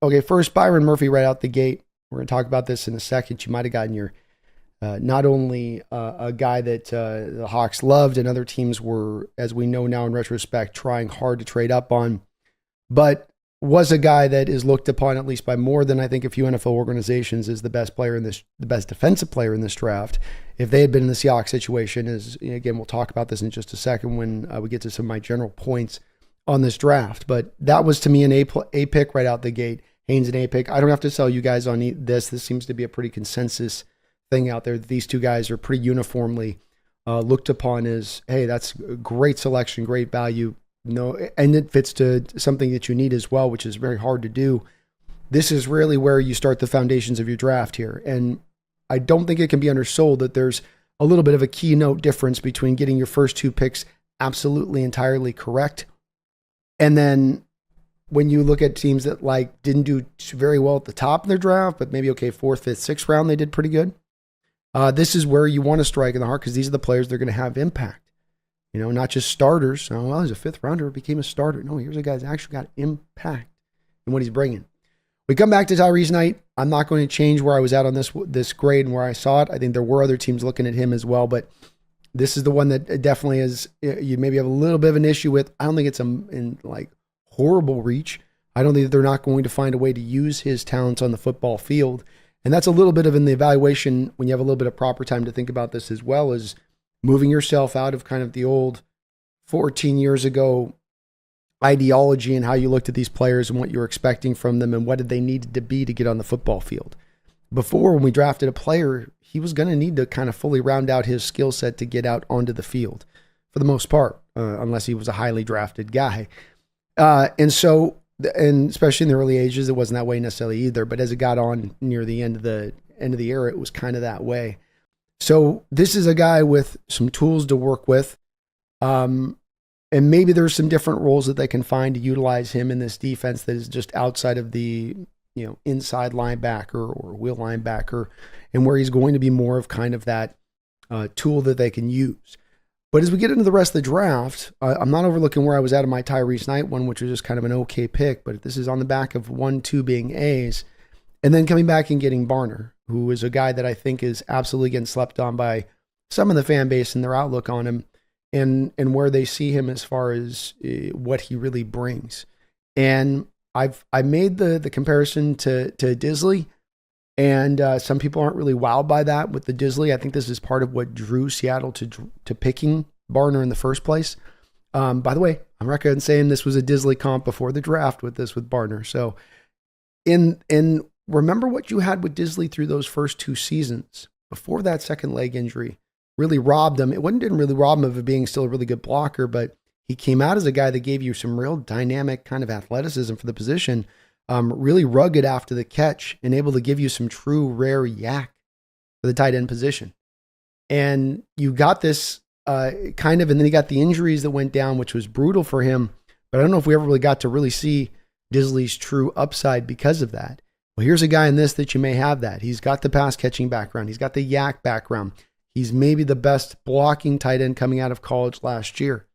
Okay, first, Byron Murphy right out the gate. We're going to talk about this in a second. You might have gotten your not only a guy that the Hawks loved and other teams were, as we know now in retrospect, trying hard to trade up on, but was a guy that is looked upon, at least by more than I think a few NFL organizations, as the best player in this, the best defensive player in this draft. If they had been in the Seahawks situation, as again, we'll talk about this in just a second when we get to some of my general points on this draft. But that was to me an A pick right out the gate. Haynes an A pick. I don't have to sell you guys on this. This seems to be a pretty consensus thing out there. These two guys are pretty uniformly looked upon as, hey, that's a great selection, great value. No, and it fits to something that you need as well, which is very hard to do. This is really where you start the foundations of your draft here. And I don't think it can be undersold that there's a little bit of a keynote difference between getting your first two picks absolutely entirely correct. And then when you look at teams that like didn't do very well at the top of their draft, but maybe, okay, 4th, 5th, 6th round, they did pretty good. This is where you want to strike in the heart because these are the players that are going to have impact. You know, not just starters. Oh, well, he's a 5th rounder, became a starter. No, here's a guy that's actually got impact in what he's bringing. We come back to Tyrese Knight. I'm not going to change where I was at on this grade and where I saw it. I think there were other teams looking at him as well, but this is the one that definitely is, you maybe have a little bit of an issue with. I don't think it's in like horrible reach. I don't think that they're not going to find a way to use his talents on the football field. And that's a little bit of in the evaluation when you have a little bit of proper time to think about this as well, as moving yourself out of kind of the old 14 years ago ideology and how you looked at these players and what you were expecting from them and what did they need to be to get on the football field. Before, when we drafted a player, he was going to need to kind of fully round out his skill set to get out onto the field for the most part, unless he was a highly drafted guy. And especially in the early ages, it wasn't that way necessarily either. But as it got on near the end of the era, it was kind of that way. So this is a guy with some tools to work with. And maybe there's some different roles that they can find to utilize him in this defense that is just outside of the, inside linebacker or wheel linebacker, and where he's going to be more of kind of that tool that they can use. But as we get into the rest of the draft, I'm not overlooking where I was at in my Tyrese Knight one, which was just kind of an okay pick, but this is on the back of 1, 2 being A's, and then coming back and getting Barner, who is a guy that I think is absolutely getting slept on by some of the fan base and their outlook on him and where they see him as far as what he really brings. And I made the comparison to Disley, and some people aren't really wowed by that with the Disley. I think this is part of what drew Seattle to picking Barner in the first place. By the way, I'm recording saying this was a Disley comp before the draft with Barner. So in remember what you had with Disley through those first 2 seasons before that second leg injury really robbed him. It didn't really rob him of being still a really good blocker, but he came out as a guy that gave you some real dynamic kind of athleticism for the position, really rugged after the catch and able to give you some true rare yak for the tight end position. And you got this and then he got the injuries that went down, which was brutal for him. But I don't know if we ever really got to really see Disley's true upside because of that. Well, here's a guy in this that you may have that. He's got the pass catching background. He's got the yak background. He's maybe the best blocking tight end coming out of college last year.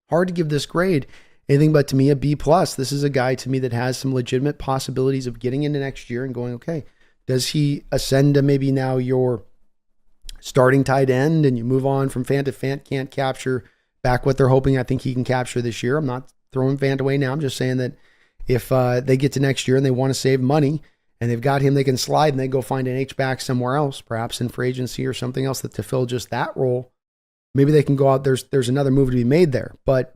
Hard to give this grade anything but, to me, a B+. This is a guy to me that has some legitimate possibilities of getting into next year and going, okay, does he ascend to maybe now your starting tight end and you move on from Fant to Fant can't capture back what they're hoping I think he can capture this year? I'm not throwing Fant away now. I'm just saying that if they get to next year and they want to save money, and they've got him, they can slide and they go find an H-back somewhere else, perhaps in free agency or something else to fill just that role. Maybe they can go out. There's another move to be made there. But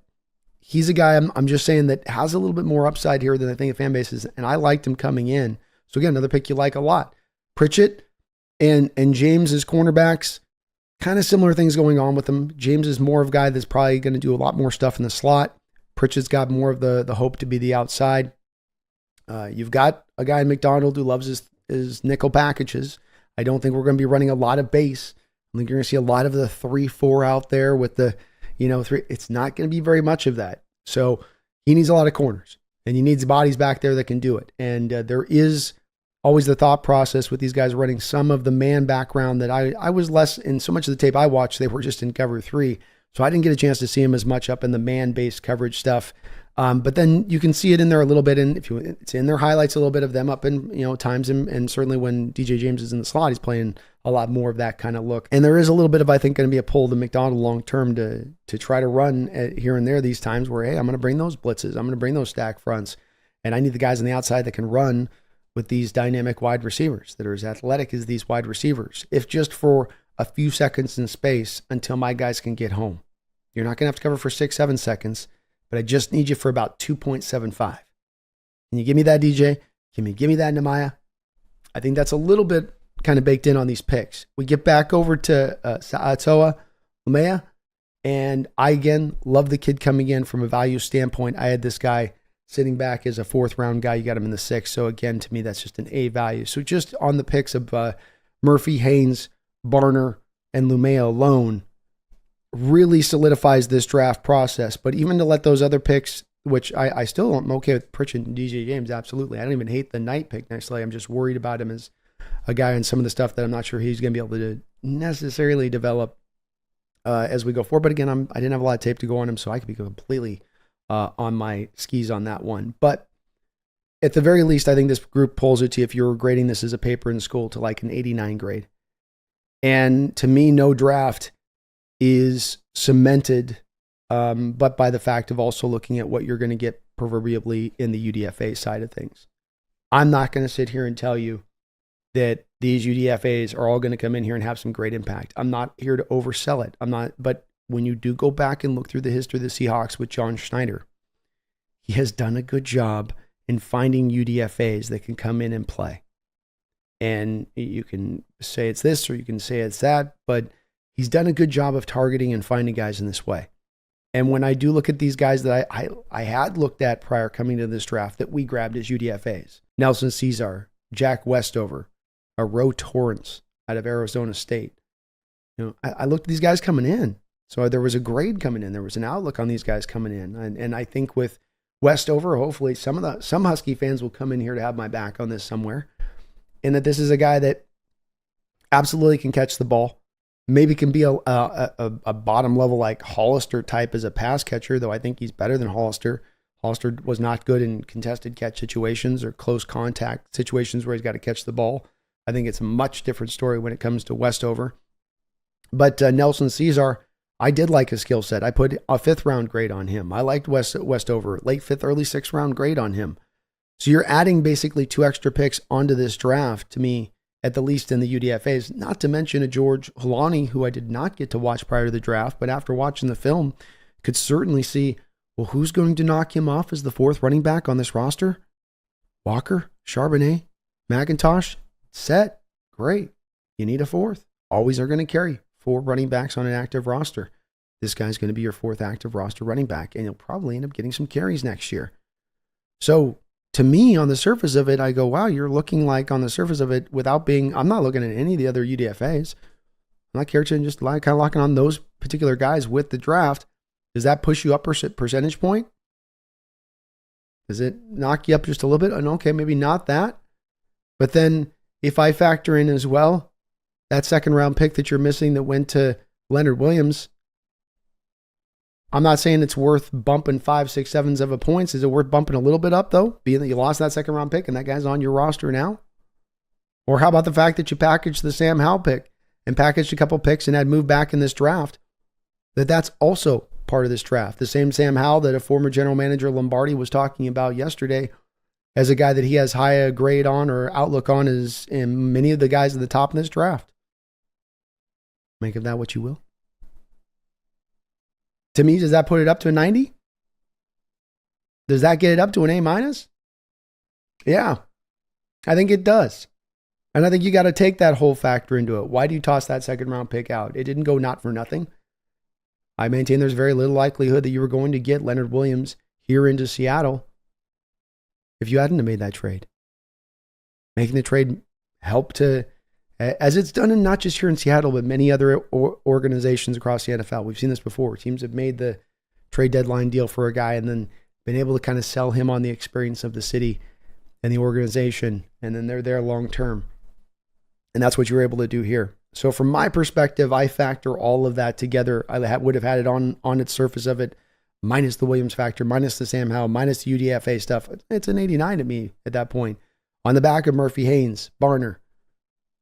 he's a guy, I'm just saying, that has a little bit more upside here than I think the fan base is, and I liked him coming in. So again, another pick you like a lot. Pritchett and James as cornerbacks, kind of similar things going on with them. James is more of a guy that's probably going to do a lot more stuff in the slot. Pritchett's got more of the hope to be the outside. You've got a guy in McDonald who loves his nickel packages. I don't think we're going to be running a lot of base. I think you're going to see a lot of the 3-4 out there with the, 3. It's not going to be very much of that. So he needs a lot of corners, and he needs bodies back there that can do it. And there is always the thought process with these guys running some of the man background that I was less in. So much of the tape I watched, they were just in cover 3. So I didn't get a chance to see him as much up in the man-based coverage stuff. But then you can see it in there a little bit, and it's in their highlights a little bit of them up in times, and certainly when DJ James is in the slot, he's playing a lot more of that kind of look. And there is a little bit of, I think, going to be a pull to McDonald long term to try to run here and there these times where, hey, I'm going to bring those blitzes, I'm going to bring those stack fronts, and I need the guys on the outside that can run with these dynamic wide receivers that are as athletic as these wide receivers, if just for a few seconds in space until my guys can get home. You're not going to have to cover for 6-7 seconds, but I just need you for about 2.75. Can you give me that, DJ? Give me that, Nehemiah? I think that's a little bit kind of baked in on these picks. We get back over to Sa'atoa Umea, and I, again, love the kid coming in from a value standpoint. I had this guy sitting back as a 4th-round guy. You got him in the 6th. So, again, to me, that's just an A value. So just on the picks of Murphy, Haynes, Barner, and Lumea alone, really solidifies this draft process. But even to let those other picks, which I still am okay with Pritchett and DJ James, absolutely. I don't even hate the Knight pick necessarily. I'm just worried about him as a guy and some of the stuff that I'm not sure he's going to be able to necessarily develop as we go forward. But again, I didn't have a lot of tape to go on him, so I could be completely on my skis on that one. But at the very least, I think this group pulls it to you, if you're grading this as a paper in school, to like an 89 grade. And to me, no draft is cemented, but by the fact of also looking at what you're going to get proverbially in the UDFA side of things. I'm not going to sit here and tell you that these UDFAs are all going to come in here and have some great impact. I'm not here to oversell it. But when you do go back and look through the history of the Seahawks with John Schneider, he has done a good job in finding UDFAs that can come in and play. And you can say it's this or you can say it's that, but he's done a good job of targeting and finding guys in this way. And when I do look at these guys that I had looked at prior coming to this draft that we grabbed as UDFAs, Nelson Caesar, Jack Westover, Roe Torrance out of Arizona State. I looked at these guys coming in. So there was a grade coming in. There was an outlook on these guys coming in. And I think with Westover, hopefully some Husky fans will come in here to have my back on this somewhere. And that this is a guy that absolutely can catch the ball. Maybe can be a bottom level like Hollister type as a pass catcher, though I think he's better than Hollister. Hollister was not good in contested catch situations or close contact situations where he's got to catch the ball. I think it's a much different story when it comes to Westover. But Nelson Caesar, I did like his skill set. I put a 5th-round grade on him. I liked Westover, late 5th, early 6th-round grade on him. So you're adding basically 2 extra picks onto this draft to me, at the least in the UDFAs, not to mention a George Holani, who I did not get to watch prior to the draft, but after watching the film, could certainly see, well, who's going to knock him off as the 4th running back on this roster? Walker, Charbonnet, McIntosh, set, great. You need a 4th. Always are going to carry 4 running backs on an active roster. This guy's going to be your 4th active roster running back, and you'll probably end up getting some carries next year. So to me, on the surface of it, I go, wow, you're looking like on the surface of it without being, I'm not looking at any of the other UDFAs. I'm not carrying, just kind of locking on those particular guys with the draft. Does that push you up percentage point? Does it knock you up just a little bit? And okay, maybe not that. But then if I factor in as well that 2nd-round pick that you're missing that went to Leonard Williams, I'm not saying it's worth bumping 5, 6, 7 of a points. Is it worth bumping a little bit up, though, being that you lost that 2nd-round pick and that guy's on your roster now? Or how about the fact that you packaged the Sam Howell pick and packaged a couple picks and had moved back in this draft? That's also part of this draft. The same Sam Howell that a former general manager Lombardi was talking about yesterday as a guy that he has high a grade on or outlook on is in many of the guys at the top in this draft. Make of that what you will. To me, does that put it up to a 90? Does that get it up to an A-? Yeah, I think it does. And I think you got to take that whole factor into it. Why do you toss that 2nd-round pick out? It didn't go not for nothing. I maintain there's very little likelihood that you were going to get Leonard Williams here into Seattle if you hadn't have made that trade. Making the trade helped to, as it's done in not just here in Seattle, but many other organizations across the NFL. We've seen this before. Teams have made the trade deadline deal for a guy and then been able to kind of sell him on the experience of the city and the organization, and then they're there long term. And that's what you're able to do here. So from my perspective, I factor all of that together. I would have had it on its surface of it minus the Williams factor, minus the Sam Howell, minus the UDFA stuff. It's an 89 to me at that point. On the back of Murphy, Haynes, Barner,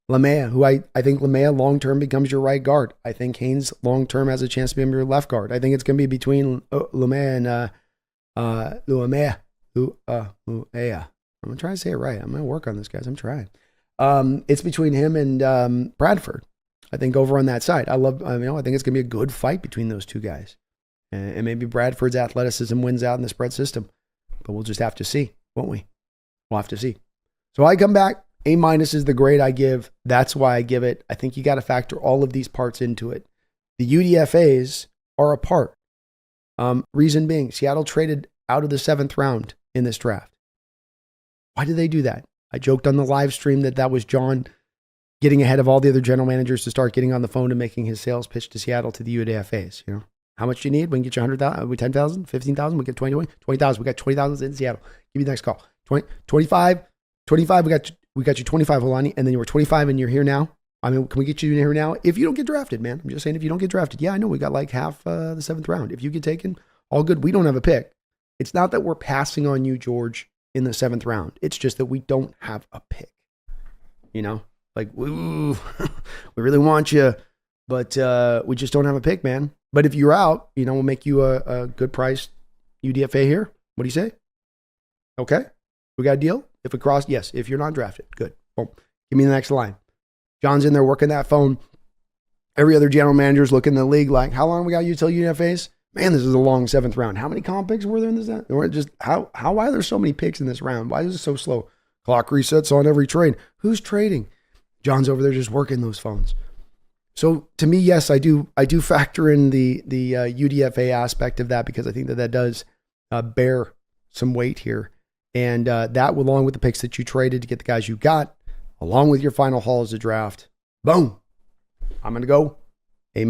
Lamea, who I think Lamea long-term becomes your right guard. I think Haynes long-term has a chance to become your left guard. I think it's going to be between Lamea and Luamea. I'm going to try to say it right. I'm going to work on this, guys. I'm trying. It's between him and Bradford. I think over on that side. I think it's going to be a good fight between those two guys. And maybe Bradford's athleticism wins out in the spread system. But we'll just have to see, won't we? We'll have to see. So I come back. A- is the grade I give. That's why I give it. I think you got to factor all of these parts into it. The UDFAs are a part. Reason being, Seattle traded out of the 7th round in this draft. Why did they do that? I joked on the live stream that was John getting ahead of all the other general managers to start getting on the phone and making his sales pitch to Seattle to the UDFAs. You know, how much do you need? We can get you 100,000, 10,000, 15,000. We get 20,000. We got 20,000 in Seattle. Give me the next call. 25. We got you 25, Holani, and then you were 25 and you're here now. I mean, can we get you in here now? If you don't get drafted, man, I'm just saying if you don't get drafted. Yeah, I know we got like half the 7th round. If you get taken, all good. We don't have a pick. It's not that we're passing on you, George, in the 7th round. It's just that we don't have a pick. You know, like, ooh, we really want you, but we just don't have a pick, man. But if you're out, we'll make you a good price UDFA here. What do you say? Okay. We got a deal? If it crossed, yes. If you're not drafted, good. Boom. Give me the next line. John's in there working that phone. Every other general manager's looking in the league like, how long we got you till UDFAs? Man, this is a long 7th round. How many comp picks were there in this? Why are there so many picks in this round? Why is it so slow? Clock resets on every trade. Who's trading? John's over there just working those phones. So to me, yes, I do factor in the UDFA aspect of that because I think that does bear some weight here. And that, along with the picks that you traded to get the guys you got, along with your final haul as a draft, boom, I'm going to go A-.